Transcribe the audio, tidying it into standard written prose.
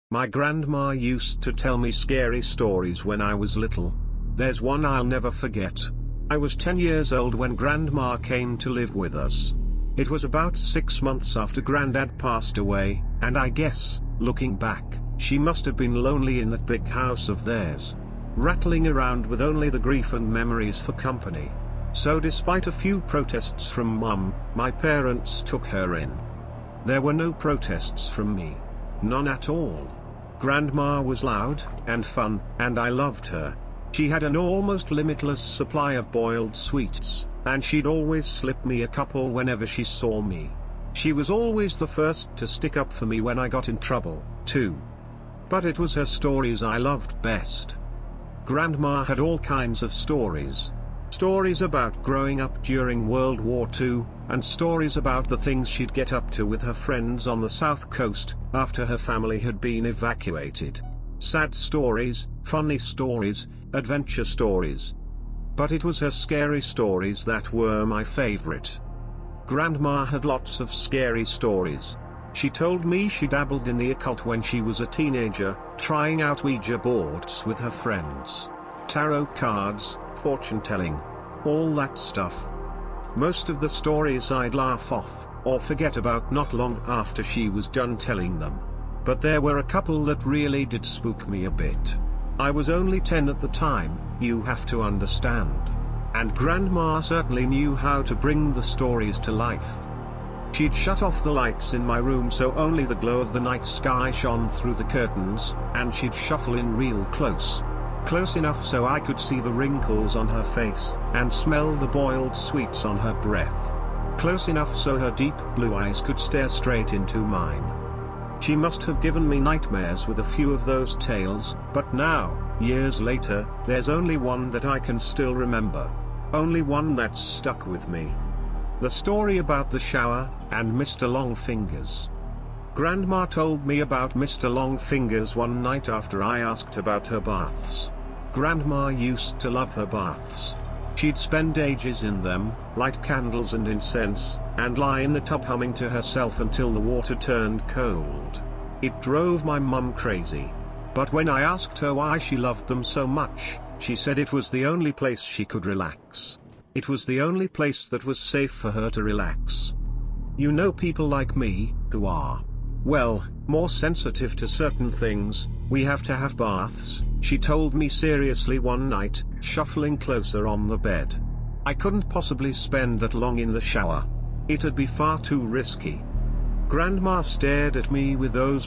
My grandma used to tell me scary stories when I was little. There's one I'll never forget. I was 10 years old when Grandma came to live with us. It was about 6 months after Granddad passed away, and I guess, looking back, she must have been lonely in that big house of theirs, rattling around with only the grief and memories for company. So despite a few protests from Mum, my parents took her in. There were no protests from me. None at all. Grandma was loud and fun, and I loved her. She had an almost limitless supply of boiled sweets, and she'd always slip me a couple whenever she saw me. She was always the first to stick up for me when I got in trouble, too. But it was her stories I loved best. Grandma had all kinds of stories. Stories about growing up during World War II, and stories about the things she'd get up to with her friends on the South Coast, after her family had been evacuated. Sad stories, funny stories, adventure stories. But it was her scary stories that were my favorite. Grandma had lots of scary stories. She told me she dabbled in the occult when she was a teenager, trying out Ouija boards with her friends. Tarot cards, fortune-telling. All that stuff. Most of the stories I'd laugh off, or forget about not long after she was done telling them. But there were a couple that really did spook me a bit. I was only 10 at the time, you have to understand. And Grandma certainly knew how to bring the stories to life. She'd shut off the lights in my room so only the glow of the night sky shone through the curtains, and she'd shuffle in real close. Close enough so I could see the wrinkles on her face, and smell the boiled sweets on her breath. Close enough so her deep blue eyes could stare straight into mine. She must have given me nightmares with a few of those tales, but now, years later, there's only one that I can still remember. Only one that's stuck with me. The story about the shower, and Mr. Longfingers. Grandma told me about Mr. Longfingers one night after I asked about her baths. Grandma used to love her baths. She'd spend ages in them, light candles and incense, and lie in the tub humming to herself until the water turned cold. It drove my mum crazy. But when I asked her why she loved them so much, she said it was the only place she could relax. It was the only place that was safe for her to relax. You know, people like me, who are, well, more sensitive to certain things, we have to have baths, she told me seriously one night, shuffling closer on the bed. I couldn't possibly spend that long in the shower. It'd be far too risky. Grandma stared at me with those